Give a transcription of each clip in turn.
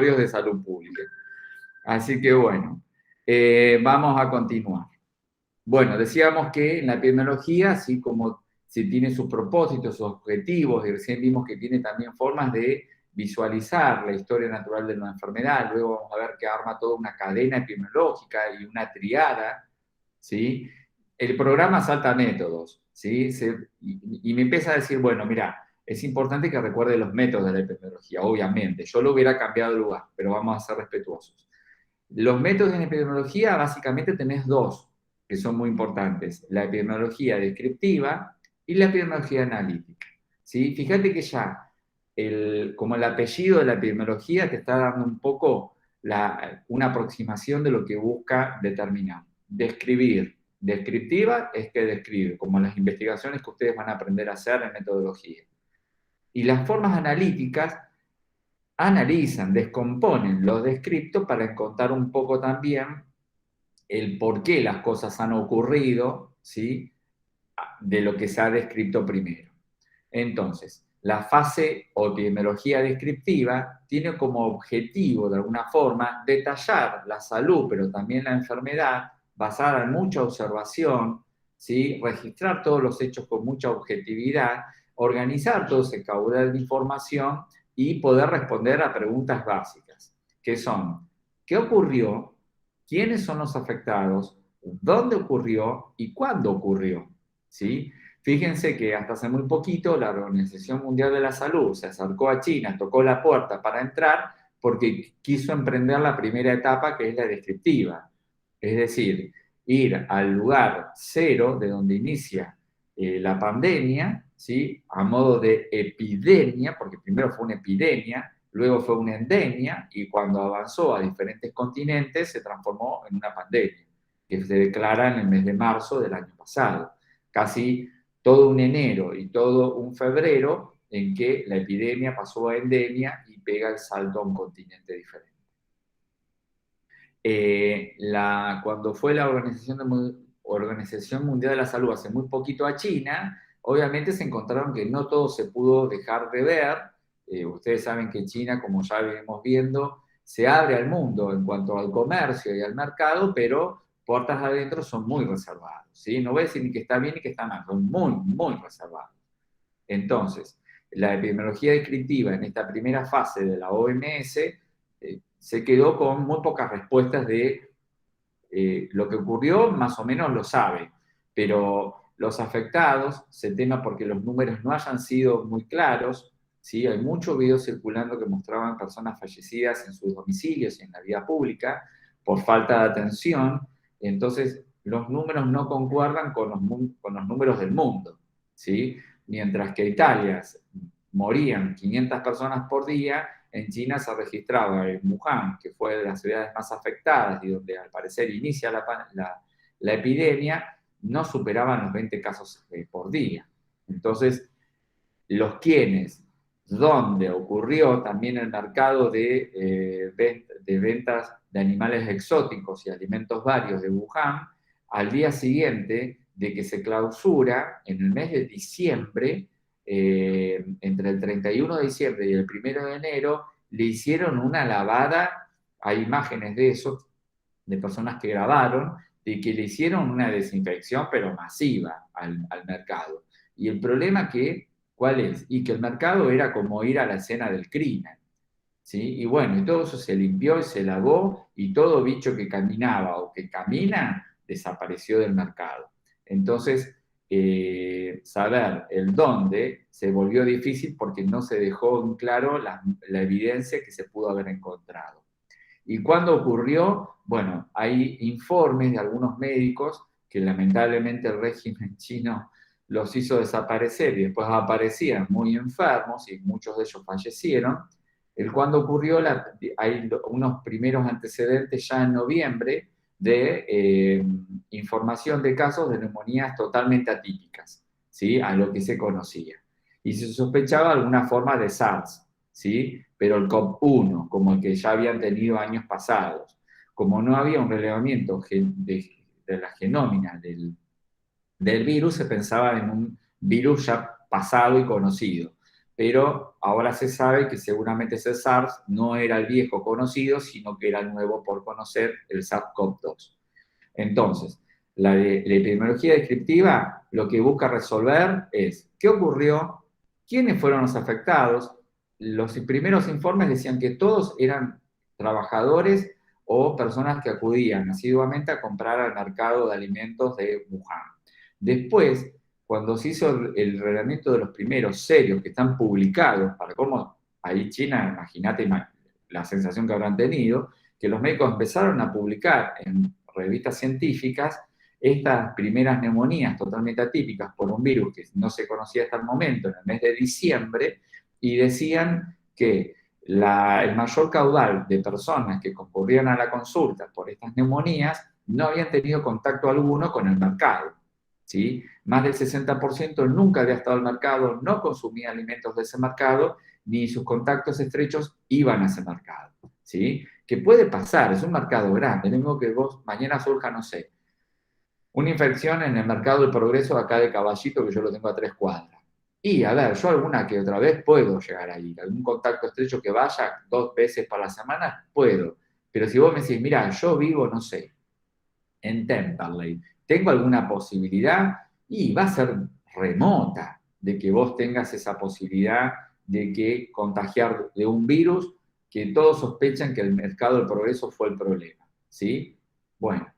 de salud pública. Así que bueno, vamos a continuar. Bueno, decíamos que en la epidemiología, así como si tiene sus propósitos, sus objetivos, y recién vimos que tiene también formas de visualizar la historia natural de una enfermedad, luego vamos a ver que arma toda una cadena epidemiológica y una triada, ¿sí? El programa salta métodos, ¿sí? Y me empieza a decir, bueno, mira, es importante que recuerde los métodos de la epidemiología, obviamente. Yo lo hubiera cambiado de lugar, pero vamos a ser respetuosos. Los métodos en epidemiología, básicamente tenés dos, que son muy importantes. La epidemiología descriptiva y la epidemiología analítica, ¿sí? Fíjate que ya, como el apellido de la epidemiología te está dando un poco una aproximación de lo que busca determinar. Describir. Descriptiva es que describe, como las investigaciones que ustedes van a aprender a hacer en metodología. Y las formas analíticas analizan, descomponen los descriptos para encontrar un poco también el por qué las cosas han ocurrido, ¿sí? De lo que se ha descrito primero. Entonces, la fase o epidemiología descriptiva tiene como objetivo, de alguna forma, detallar la salud, pero también la enfermedad, basada en mucha observación, ¿sí? Registrar todos los hechos con mucha objetividad, organizar todo ese caudal de información y poder responder a preguntas básicas, que son, ¿qué ocurrió? ¿Quiénes son los afectados? ¿Dónde ocurrió? ¿Y cuándo ocurrió? ¿Sí? Fíjense que hasta hace muy poquito la Organización Mundial de la Salud se acercó a China, tocó la puerta para entrar porque quiso emprender la primera etapa, que es la descriptiva. Es decir, ir al lugar cero de donde inicia la pandemia, ¿sí? A modo de epidemia, porque primero fue una epidemia, luego fue una endemia, y cuando avanzó a diferentes continentes se transformó en una pandemia, que se declara en el mes de marzo del año pasado. Casi todo un enero y todo un febrero en que la epidemia pasó a endemia y pega el salto a un continente diferente. Cuando fue la Organización Mundial de la Salud hace muy poquito a China, obviamente se encontraron que no todo se pudo dejar de ver. Ustedes saben que China, como ya venimos viendo, se abre al mundo en cuanto al comercio y al mercado, pero puertas adentro son muy reservados, ¿sí? No voy a decir ni que está bien ni que está mal, son muy, muy reservados. Entonces, la epidemiología descriptiva en esta primera fase de la OMS se quedó con muy pocas respuestas de lo que ocurrió, más o menos lo sabe, pero los afectados se tema porque los números no hayan sido muy claros, ¿sí? Hay muchos videos circulando que mostraban personas fallecidas en sus domicilios y en la vía pública por falta de atención, entonces los números no concuerdan con los números del mundo, ¿sí? Mientras que en Italia morían 500 personas por día, en China se registraba en Wuhan, que fue de las ciudades más afectadas y donde al parecer inicia la epidemia, no superaban los 20 casos por día. Entonces, los quienes, donde ocurrió también el mercado de ventas de animales exóticos y alimentos varios de Wuhan, al día siguiente de que se clausura, en el mes de diciembre, entre el 31 de diciembre y el 1 de enero, le hicieron una lavada, hay imágenes de eso, de personas que grabaron, de que le hicieron una desinfección, pero masiva al mercado. Y el problema ¿cuál es? Y que el mercado era como ir a la escena del crimen, ¿sí? Y bueno, y todo eso se limpió y se lavó, y todo bicho que caminaba o que camina desapareció del mercado. Entonces, saber el dónde se volvió difícil porque no se dejó en claro la evidencia que se pudo haber encontrado. ¿Y cuándo ocurrió? Bueno, hay informes de algunos médicos que lamentablemente el régimen chino los hizo desaparecer y después aparecían muy enfermos y muchos de ellos fallecieron. Cuando ocurrió, hay unos primeros antecedentes ya en noviembre de información de casos de neumonías totalmente atípicas, ¿sí? A lo que se conocía. Y se sospechaba alguna forma de SARS, ¿sí? Pero el COP1, como el que ya habían tenido años pasados, como no había un relevamiento de la genómica del virus, se pensaba en un virus ya pasado y conocido. pero ahora se sabe que seguramente ese SARS no era el viejo conocido, sino que era el nuevo por conocer, el SARS-CoV-2. Entonces, la epidemiología descriptiva lo que busca resolver es qué ocurrió, quiénes fueron los afectados. Los primeros informes decían que todos eran trabajadores o personas que acudían asiduamente a comprar al mercado de alimentos de Wuhan. Después, cuando se hizo el relevamiento de los primeros serios que están publicados, para cómo ahí China, imagínate la sensación que habrán tenido, que los médicos empezaron a publicar en revistas científicas estas primeras neumonías totalmente atípicas por un virus que no se conocía hasta el momento, en el mes de diciembre, y decían que el mayor caudal de personas que concurrían a la consulta por estas neumonías no habían tenido contacto alguno con el mercado. ¿Sí? Más del 60% nunca había estado al mercado, no consumía alimentos de ese mercado, ni sus contactos estrechos iban a ese mercado. ¿Sí? Que puede pasar, es un mercado grande, no mismo que vos mañana surja, no sé, una infección en el mercado del progreso acá de Caballito, que yo lo tengo a 3 cuadras. Y a ver, yo alguna que otra vez puedo llegar a ir, algún contacto estrecho que vaya 2 veces para la semana, puedo. Pero si vos me decís, mira, yo vivo, no sé, en Temperley, ¿tengo alguna posibilidad? Y va a ser remota de que vos tengas esa posibilidad de que contagiar de un virus que todos sospechan que el mercado del progreso fue el problema, ¿sí? Bueno,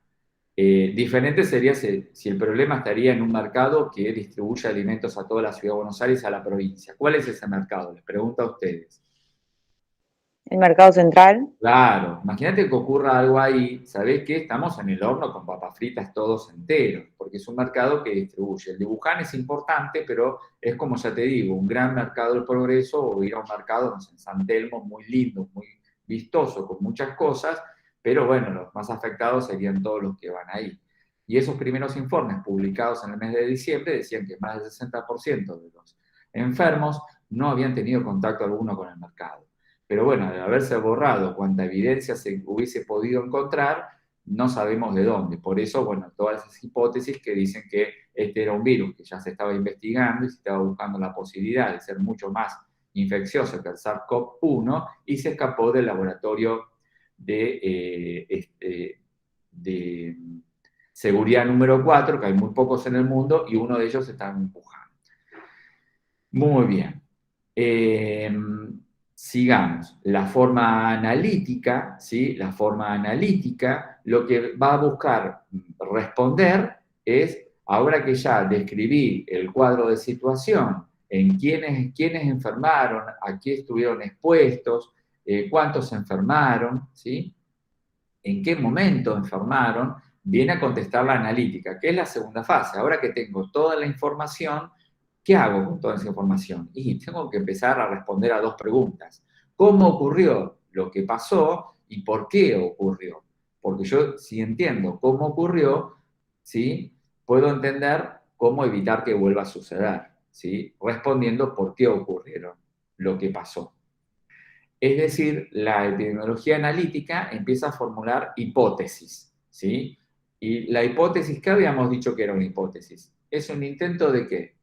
diferente sería si el problema estaría en un mercado que distribuye alimentos a toda la ciudad de Buenos Aires, a la provincia. ¿Cuál es ese mercado? Les pregunto a ustedes. El mercado central. Claro, imagínate que ocurra algo ahí, ¿sabés qué? Estamos en el horno con papas fritas todos enteros, porque es un mercado que distribuye. El de Wuhan es importante, pero es como ya te digo, un gran mercado del progreso o ir a un mercado, no sé, en San Telmo, muy lindo, muy vistoso, con muchas cosas, pero bueno, los más afectados serían todos los que van ahí. Y esos primeros informes publicados en el mes de diciembre decían que más del 60% de los enfermos no habían tenido contacto alguno con el mercado. Pero bueno, de haberse borrado cuanta evidencia se hubiese podido encontrar, no sabemos de dónde. Por eso, bueno, todas esas hipótesis que dicen que este era un virus que ya se estaba investigando y se estaba buscando la posibilidad de ser mucho más infeccioso que el SARS-CoV-1 y se escapó del laboratorio de seguridad número 4, que hay muy pocos en el mundo, y uno de ellos está en Wuhan. Muy bien. Eh, Sigamos. La forma analítica, ¿sí? La forma analítica, lo que va a buscar responder es, ahora que ya describí el cuadro de situación, en quiénes enfermaron, a qué estuvieron expuestos, cuántos enfermaron, ¿sí? En qué momento enfermaron, viene a contestar la analítica, que es la segunda fase. Ahora que tengo toda la información, ¿qué hago con toda esa información? Y tengo que empezar a responder a 2 preguntas. ¿Cómo ocurrió lo que pasó y por qué ocurrió? Porque yo, si entiendo cómo ocurrió, ¿sí? Puedo entender cómo evitar que vuelva a suceder, ¿sí? Respondiendo por qué ocurrieron lo que pasó. Es decir, la epidemiología analítica empieza a formular hipótesis, ¿sí? Y la hipótesis, ¿qué habíamos dicho que era una hipótesis? ¿Es un intento de qué?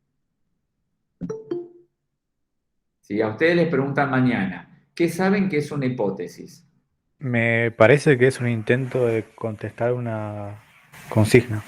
Si a ustedes les preguntan mañana, ¿qué saben que es una hipótesis? Me parece que es un intento de contestar una consigna.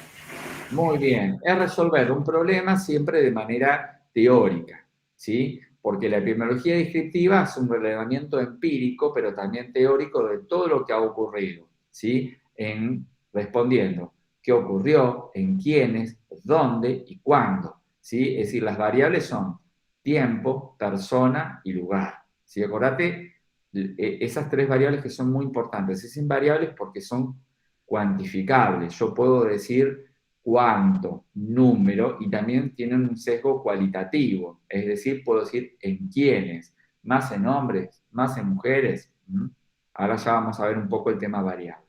Muy bien, es resolver un problema siempre de manera teórica, ¿sí? Porque la epidemiología descriptiva es un relevamiento empírico, pero también teórico de todo lo que ha ocurrido, ¿sí? En respondiendo qué ocurrió, en quiénes, dónde y cuándo, ¿sí? Es decir, las variables son tiempo, persona y lugar, ¿sí? Acordate, esas 3 variables que son muy importantes, es invariables porque son cuantificables. Yo puedo decir cuánto, número, y también tienen un sesgo cualitativo, es decir, puedo decir en quiénes, más en hombres, más en mujeres. Ahora ya vamos a ver un poco el tema variables.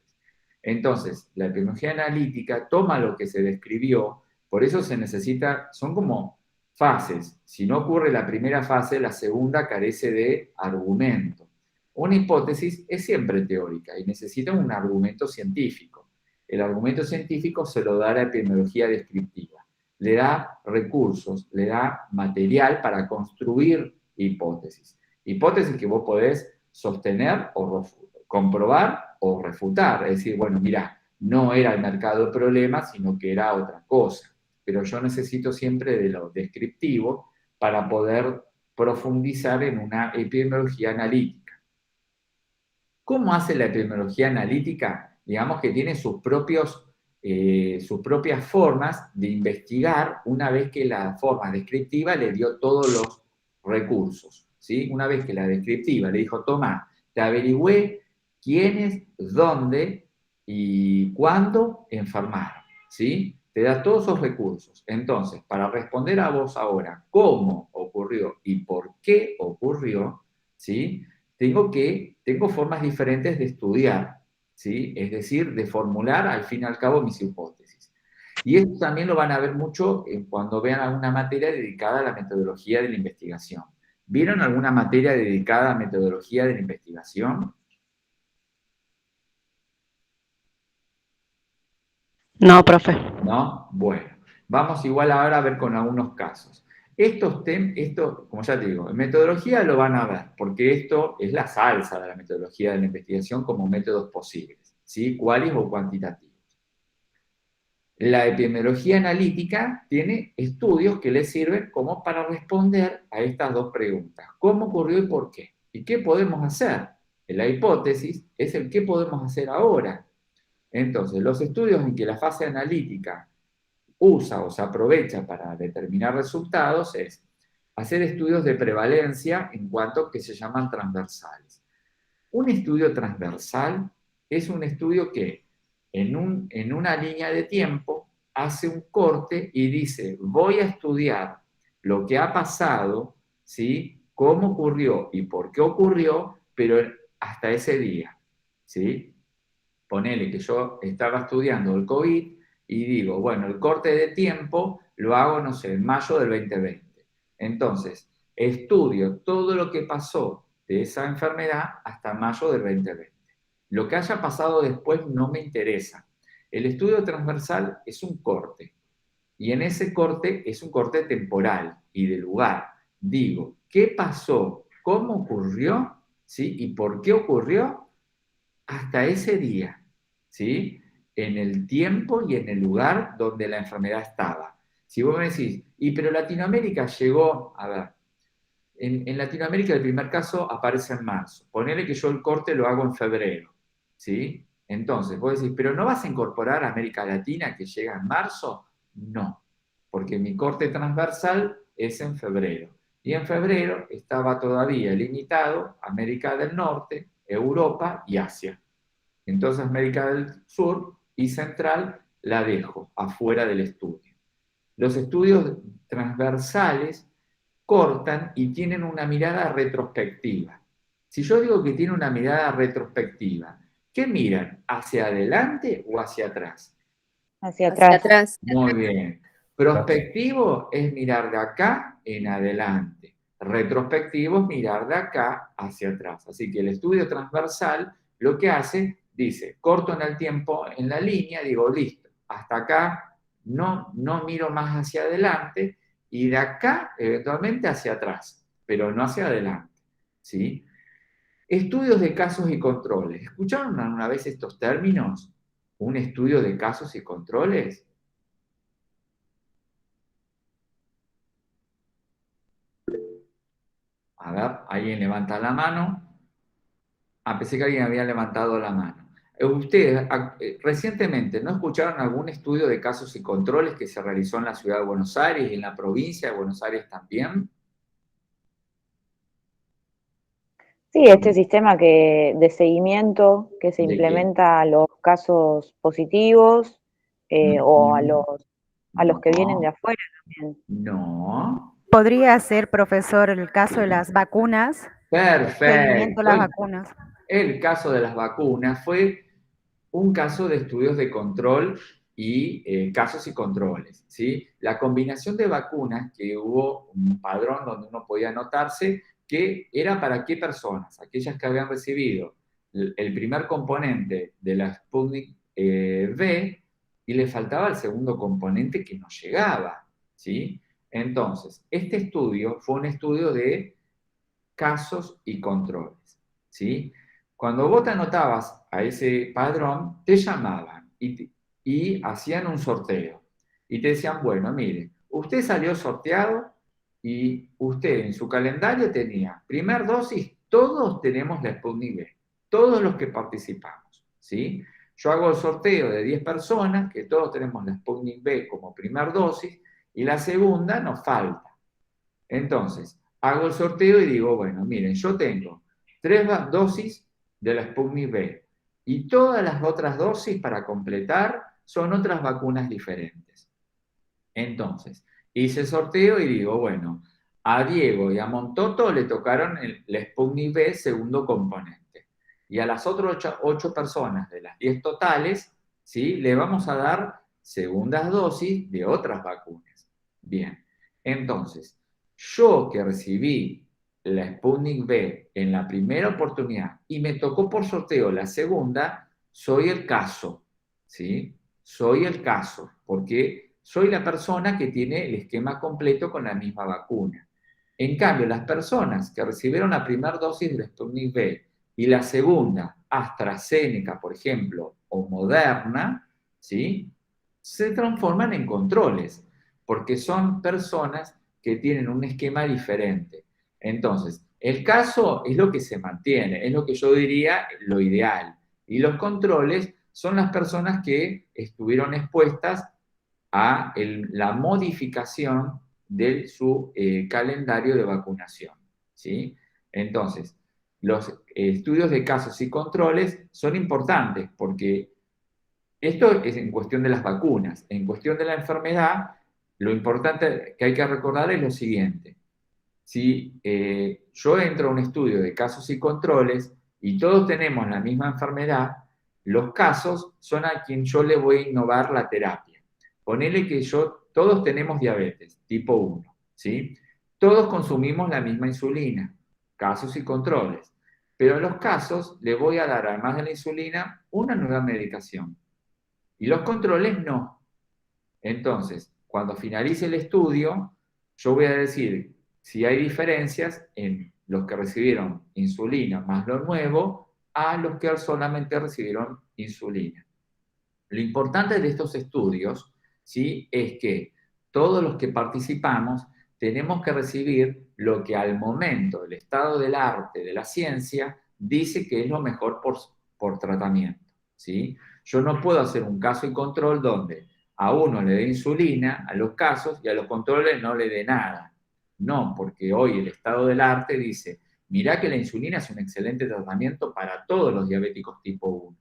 Entonces, la epidemiología analítica toma lo que se describió, por eso se necesita, son como fases. Si no ocurre la primera fase, la segunda carece de argumento. Una hipótesis es siempre teórica y necesita un argumento científico. El argumento científico se lo da la epidemiología descriptiva. Le da recursos, le da material para construir hipótesis. Hipótesis que vos podés sostener o comprobar o refutar. Es decir, bueno, mirá, no era el mercado el problema, sino que era otra cosa. Pero yo necesito siempre de lo descriptivo para poder profundizar en una epidemiología analítica. ¿Cómo hace la epidemiología analítica? Digamos que tiene sus propias formas de investigar una vez que la forma descriptiva le dio todos los recursos. ¿Sí? Una vez que la descriptiva le dijo, toma, te averigüé quiénes, dónde y cuándo enfermaron. ¿Sí? Te da todos esos recursos. Entonces, para responder a vos ahora cómo ocurrió y por qué ocurrió, ¿sí? Tengo formas diferentes de estudiar, ¿sí? Es decir, de formular al fin y al cabo mis hipótesis. Y esto también lo van a ver mucho cuando vean alguna materia dedicada a la metodología de la investigación. ¿Vieron alguna materia dedicada a metodología de la investigación? No, profe. ¿No? Bueno, vamos igual ahora a ver con algunos casos. Esto, como ya te digo, en metodología lo van a ver, porque esto es la salsa de la metodología de la investigación como métodos posibles, ¿sí? Cuáles o cuantitativos. La epidemiología analítica tiene estudios que le sirven como para responder a estas dos preguntas. ¿Cómo ocurrió y por qué? ¿Y qué podemos hacer? La hipótesis es el qué podemos hacer ahora. Entonces, los estudios en que la fase analítica usa o se aprovecha para determinar resultados es hacer estudios de prevalencia en cuanto que se llaman transversales. Un estudio transversal es un estudio que en una línea de tiempo hace un corte y dice, voy a estudiar lo que ha pasado, ¿sí? Cómo ocurrió y por qué ocurrió, pero hasta ese día, ¿sí? Ponele que yo estaba estudiando el COVID y digo, bueno, el corte de tiempo lo hago, no sé, en mayo del 2020. Entonces, estudio todo lo que pasó de esa enfermedad hasta mayo del 2020. Lo que haya pasado después no me interesa. El estudio transversal es un corte, y en ese corte es un corte temporal y de lugar. Digo, ¿qué pasó? ¿Cómo ocurrió? ¿Sí? ¿Y por qué ocurrió? Hasta ese día, ¿sí? En el tiempo y en el lugar donde la enfermedad estaba. Si vos me decís, pero Latinoamérica llegó, a ver, en Latinoamérica el primer caso aparece en marzo. Ponele que yo el corte lo hago en febrero, ¿sí? Entonces, vos decís, ¿pero no vas a incorporar a América Latina que llega en marzo? No, porque mi corte transversal es en febrero. Y en febrero estaba todavía limitado a América del Norte, Europa y Asia. Entonces América del Sur y Central la dejo afuera del estudio. Los estudios transversales cortan y tienen una mirada retrospectiva. Si yo digo que tiene una mirada retrospectiva, ¿qué miran? ¿Hacia adelante o hacia atrás? Hacia Hacia atrás. atrás. Muy bien. Prospectivo es mirar de acá en adelante. Retrospectivo es mirar de acá hacia atrás. Así que el estudio transversal lo que hace, dice, corto en el tiempo en la línea, digo, listo, hasta acá no miro más hacia adelante y de acá eventualmente hacia atrás, pero no hacia adelante. ¿Sí? Estudios de casos y controles. ¿Escucharon alguna vez estos términos? ¿Un estudio de casos y controles? A ver, alguien levanta la mano. Pensé que alguien había levantado la mano. Ustedes, recientemente, ¿no escucharon algún estudio de casos y controles que se realizó en la ciudad de Buenos Aires y en la provincia de Buenos Aires también? Sí, este sistema de seguimiento que se ¿De qué? implementa a los casos positivos o a los que vienen de No, afuera también. no. Podría ser, profesor, el caso de las vacunas, seguimiento a Perfecto. las vacunas. El caso de las vacunas fue un caso de estudios de control y casos y controles, ¿sí? La combinación de vacunas, que hubo un padrón donde uno podía anotarse, que era para qué personas, aquellas que habían recibido el primer componente de la Sputnik V y le faltaba el segundo componente que no llegaba, ¿sí? Entonces, este estudio fue un estudio de casos y controles, ¿sí? Cuando vos te anotabas a ese padrón, te llamaban y hacían un sorteo. Y te decían, bueno, mire, usted salió sorteado y usted en su calendario tenía primer dosis, todos tenemos la Sputnik V, todos los que participamos, ¿sí? Yo hago el sorteo de 10 personas, que todos tenemos la Sputnik V como primer dosis, y la segunda nos falta. Entonces, hago el sorteo y digo, bueno, miren, yo tengo 3 dosis de la Sputnik V y todas las otras dosis para completar son otras vacunas diferentes. Entonces, hice el sorteo y digo, bueno, a Diego y a Montoto le tocaron la Sputnik V segundo componente. Y a las otras 8 personas de las 10 totales, ¿sí? Le vamos a dar segundas dosis de otras vacunas. Bien, entonces, yo que recibí la Sputnik V en la primera oportunidad y me tocó por sorteo la segunda, soy el caso, ¿sí? Soy el caso, porque soy la persona que tiene el esquema completo con la misma vacuna. En cambio, las personas que recibieron la primera dosis de la Sputnik V y la segunda, AstraZeneca, por ejemplo, o Moderna, ¿sí? Se transforman en controles, porque son personas que tienen un esquema diferente. Entonces, el caso es lo que se mantiene, es lo que yo diría lo ideal. Y los controles son las personas que estuvieron expuestas a la modificación de su calendario de vacunación, ¿sí? Entonces, los estudios de casos y controles son importantes porque esto es en cuestión de las vacunas. En cuestión de la enfermedad, lo importante que hay que recordar es lo siguiente. Si yo entro a un estudio de casos y controles y todos tenemos la misma enfermedad, los casos son a quien yo le voy a innovar la terapia. Ponele que todos tenemos diabetes, tipo 1, ¿sí? Todos consumimos la misma insulina, casos y controles. Pero en los casos le voy a dar, además de la insulina, una nueva medicación. Y los controles no. Entonces, cuando finalice el estudio, yo voy a decir si hay diferencias en los que recibieron insulina más lo nuevo a los que solamente recibieron insulina. Lo importante de estos estudios, ¿sí?, es que todos los que participamos tenemos que recibir lo que al momento el estado del arte, de la ciencia, dice que es lo mejor por tratamiento, ¿sí? Yo no puedo hacer un caso y control donde a uno le dé insulina, a los casos, y a los controles no le dé nada. No, porque hoy el estado del arte dice, mirá que la insulina es un excelente tratamiento para todos los diabéticos tipo 1.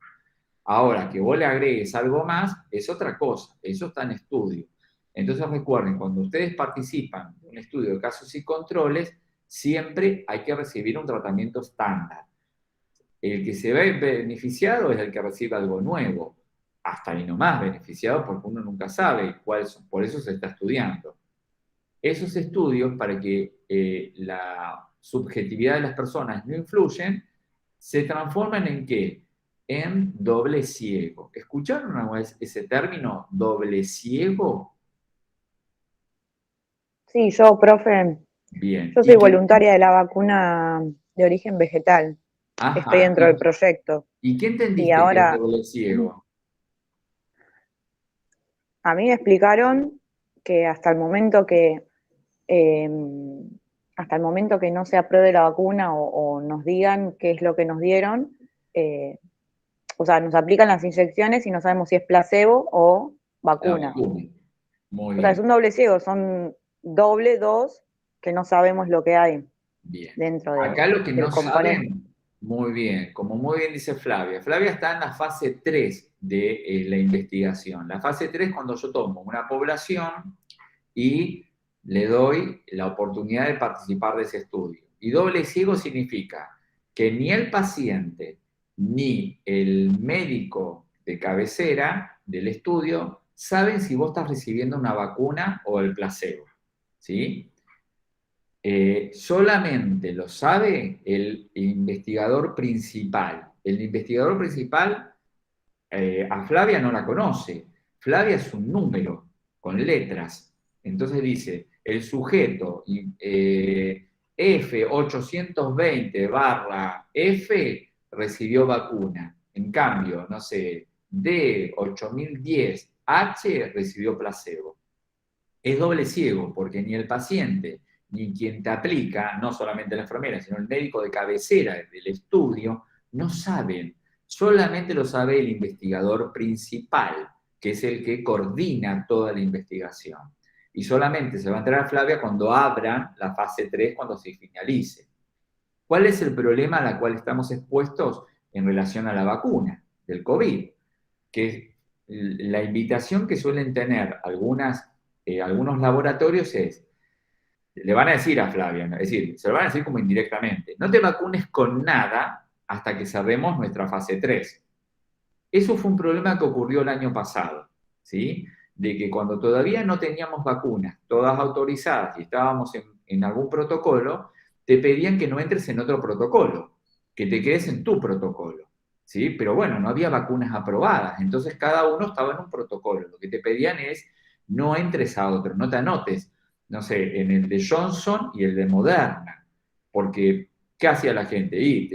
Ahora, que vos le agregues algo más, es otra cosa, eso está en estudio. Entonces recuerden, cuando ustedes participan de un estudio de casos y controles, siempre hay que recibir un tratamiento estándar. El que se ve beneficiado es el que recibe algo nuevo, hasta ahí nomás beneficiado porque uno nunca sabe cuáles son, por eso se está estudiando. Esos estudios, para que la subjetividad de las personas no influyen, se transforman ¿en qué? En doble ciego. ¿Escucharon una vez ese término, doble ciego? Sí, yo, profe, Bien. yo soy voluntaria de la vacuna de origen vegetal. Ajá. Estoy dentro del proyecto. ¿Y qué entendiste Y ahora, que es doble ciego? a mí me explicaron que hasta el momento que no se apruebe la vacuna o nos digan qué es lo que nos dieron, o sea, nos aplican las inyecciones y no sabemos si es placebo o vacuna. Muy O sea, bien. es un doble ciego, son dos que no sabemos lo que hay Bien. dentro Acá lo que del no componente. saben, muy bien, como muy bien dice Flavia. Flavia está en la fase 3 de la investigación. La fase 3 es cuando yo tomo una población y le doy la oportunidad de participar de ese estudio. Y doble ciego significa que ni el paciente ni el médico de cabecera del estudio saben si vos estás recibiendo una vacuna o el placebo, ¿sí? Solamente lo sabe el investigador principal. El investigador principal a Flavia no la conoce. Flavia es un número con letras. Entonces dice, el sujeto F820/F recibió vacuna. En cambio, no sé, D8010H recibió placebo. Es doble ciego, porque ni el paciente, ni quien te aplica, no solamente la enfermera, sino el médico de cabecera del estudio, no saben. Solamente lo sabe el investigador principal, que es el que coordina toda la investigación. Y solamente se va a enterar Flavia cuando abran la fase 3, cuando se finalice. ¿Cuál es el problema al cual estamos expuestos en relación a la vacuna del COVID? Que la invitación que suelen tener algunos laboratorios es, le van a decir a Flavia, ¿no? Es decir, se lo van a decir como indirectamente, no te vacunes con nada hasta que cerremos nuestra fase 3. Eso fue un problema que ocurrió el año pasado, ¿sí? De que cuando todavía no teníamos vacunas, todas autorizadas y estábamos en algún protocolo, te pedían que no entres en otro protocolo, que te quedes en tu protocolo, ¿sí? Pero bueno, no había vacunas aprobadas, entonces cada uno estaba en un protocolo. Lo que te pedían es no entres a otro, no te anotes, no sé, en el de Johnson y el de Moderna, porque ¿qué hacía la gente? Y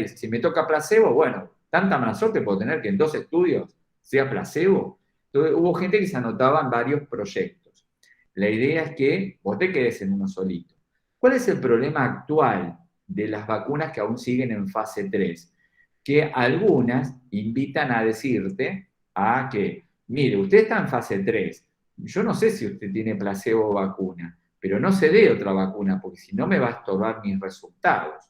si me toca placebo, bueno, tanta mala suerte puedo tener que en 2 estudios sea placebo. Entonces hubo gente que se anotaba en varios proyectos. La idea es que vos te quedes en uno solito. ¿Cuál es el problema actual de las vacunas que aún siguen en fase 3? Que algunas invitan a decirte a que, mire, usted está en fase 3, yo no sé si usted tiene placebo o vacuna, pero no se dé otra vacuna porque si no me va a estorbar mis resultados.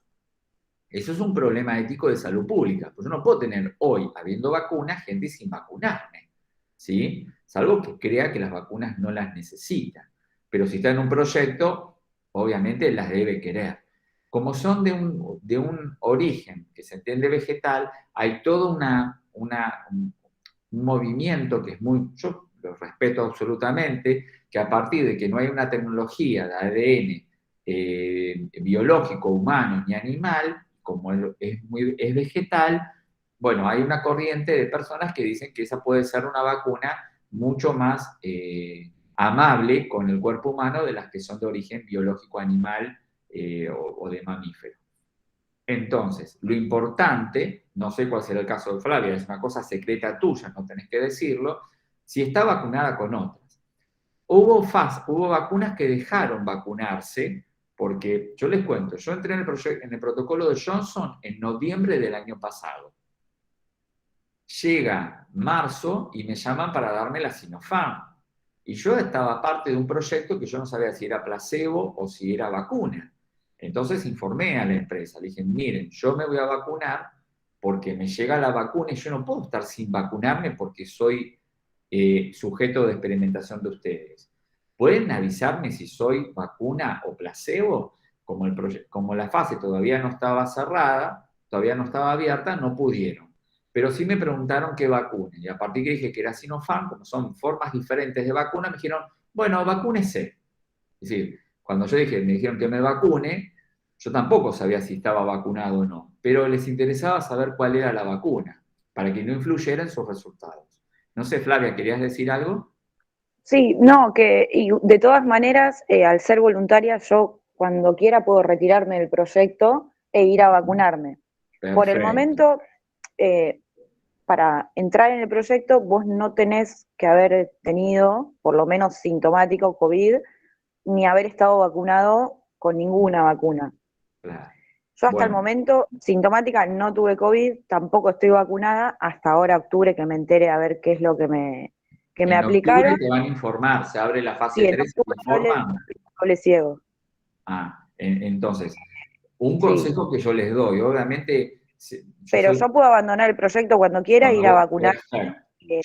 Eso es un problema ético de salud pública. Pues yo no puedo tener hoy, habiendo vacunas, gente sin vacunarme, ¿sí? Salvo que crea que las vacunas no las necesita. Pero si está en un proyecto, obviamente las debe querer. Como son de un origen que se entiende vegetal, hay todo un movimiento que es yo lo respeto absolutamente, que a partir de que no hay una tecnología de ADN biológico, humano ni animal, como es vegetal, bueno, hay una corriente de personas que dicen que esa puede ser una vacuna mucho más amable con el cuerpo humano de las que son de origen biológico animal o de mamífero. Entonces, lo importante, no sé cuál será el caso de Flavia, es una cosa secreta tuya, no tenés que decirlo, si está vacunada con otras. Hubo vacunas que dejaron vacunarse, porque yo les cuento, yo entré en el protocolo de Johnson en noviembre del año pasado. Llega marzo y me llaman para darme la Sinopharm. Y yo estaba parte de un proyecto que yo no sabía si era placebo o si era vacuna. Entonces informé a la empresa, le dije, miren, yo me voy a vacunar porque me llega la vacuna y yo no puedo estar sin vacunarme porque soy sujeto de experimentación de ustedes. ¿Pueden avisarme si soy vacuna o placebo? Como la fase todavía no estaba cerrada, todavía no estaba abierta, no pudieron. Pero sí me preguntaron qué vacuna. Y a partir que dije que era Sinopharm, como son formas diferentes de vacuna, me dijeron, bueno, vacúnese. Es decir, cuando me dijeron que me vacune, yo tampoco sabía si estaba vacunado o no, pero les interesaba saber cuál era la vacuna, para que no influyera en sus resultados. No sé, Flavia, ¿querías decir algo? Sí, no, y de todas maneras, al ser voluntaria, yo cuando quiera puedo retirarme del proyecto e ir a vacunarme. Perfecto. Por el momento, para entrar en el proyecto, vos no tenés que haber tenido, por lo menos sintomático, COVID, ni haber estado vacunado con ninguna vacuna. Claro. Yo hasta el momento, sintomática, no tuve COVID, tampoco estoy vacunada, hasta ahora octubre que me entere a ver qué es lo que me aplicaron. En octubre te van a informar, se abre la fase Sí, 3 y te informan. Doble ciego. Entonces, un consejo que yo les doy, obviamente... Pero yo puedo abandonar el proyecto cuando quiera e ir a vacunar.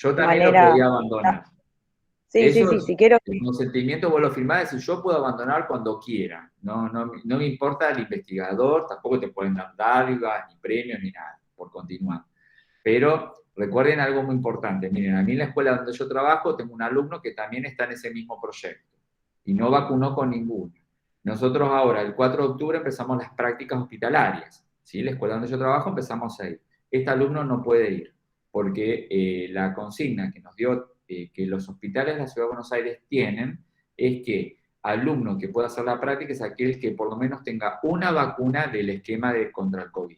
Yo también lo podía abandonar. Sí, si quiero. El consentimiento vos lo firmás y yo puedo abandonar cuando quiera. No me importa el investigador, tampoco te pueden dar dádivas, ni premios, ni nada, por continuar. Pero recuerden algo muy importante. Miren, a mí en la escuela donde yo trabajo tengo un alumno que también está en ese mismo proyecto y no vacunó con ninguno. Nosotros ahora, el 4 de octubre, empezamos las prácticas hospitalarias. ¿Sí? La escuela donde yo trabajo empezamos a ir. Este alumno no puede ir porque la consigna que nos dio que los hospitales de la Ciudad de Buenos Aires tienen es que alumno que pueda hacer la práctica es aquel que por lo menos tenga una vacuna del esquema contra el COVID.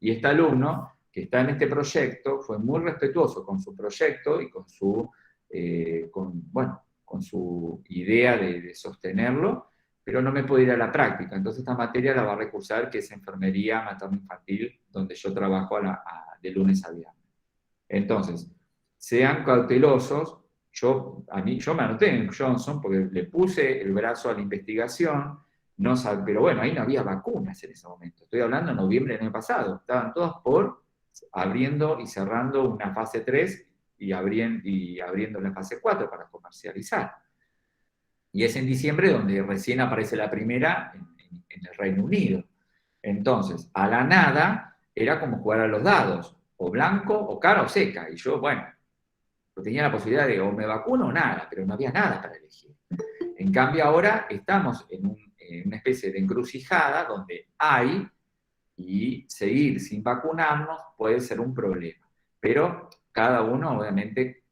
Y este alumno que está en este proyecto fue muy respetuoso con su proyecto y con su, con su idea de sostenerlo, pero no me puede ir a la práctica. Entonces esta materia la va a recursar, que es enfermería materno-infantil, donde yo trabajo de lunes a viernes. Entonces, sean cautelosos. Yo me anoté en Johnson porque le puse el brazo a la investigación, pero bueno, ahí no había vacunas en ese momento. Estoy hablando de noviembre del año pasado. Estaban todos abriendo y cerrando una fase 3 y abriendo la fase 4 para comercializar. Y es en diciembre donde recién aparece la primera en el Reino Unido. Entonces, a la nada, era como jugar a los dados, o blanco, o cara o seca. Y yo, bueno, tenía la posibilidad de o me vacuno o nada, pero no había nada para elegir. En cambio ahora estamos en una especie de encrucijada donde hay, y seguir sin vacunarnos puede ser un problema. Pero cada uno obviamente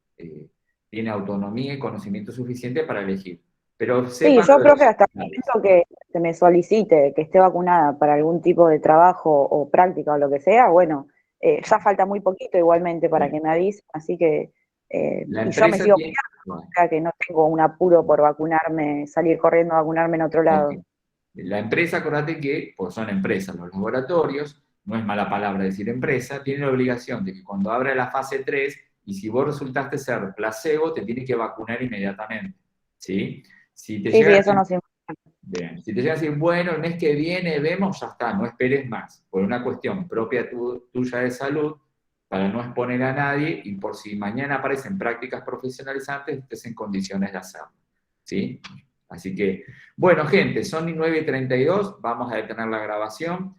tiene autonomía y conocimiento suficiente para elegir. Pero sí, yo creo que hasta el momento que se me solicite que esté vacunada para algún tipo de trabajo o práctica o lo que sea, bueno, ya falta muy poquito igualmente para que me avisen, así que y yo me sigo cuidando, o sea que no tengo un apuro por vacunarme, salir corriendo a vacunarme en otro lado. La empresa, acordate que, pues son empresas, los laboratorios, no es mala palabra decir empresa, tienen la obligación de que cuando abra la fase 3, y si vos resultaste ser placebo, te tiene que vacunar inmediatamente, ¿sí? Si te llega eso no se Bien, si te llega a decir, bueno, el mes que viene vemos, ya está, no esperes más, por una cuestión propia tuya de salud, para no exponer a nadie, y por si mañana aparecen prácticas profesionalizantes, estés en condiciones de hacerlo, ¿sí? Así que, bueno, gente, son 9:32, vamos a detener la grabación.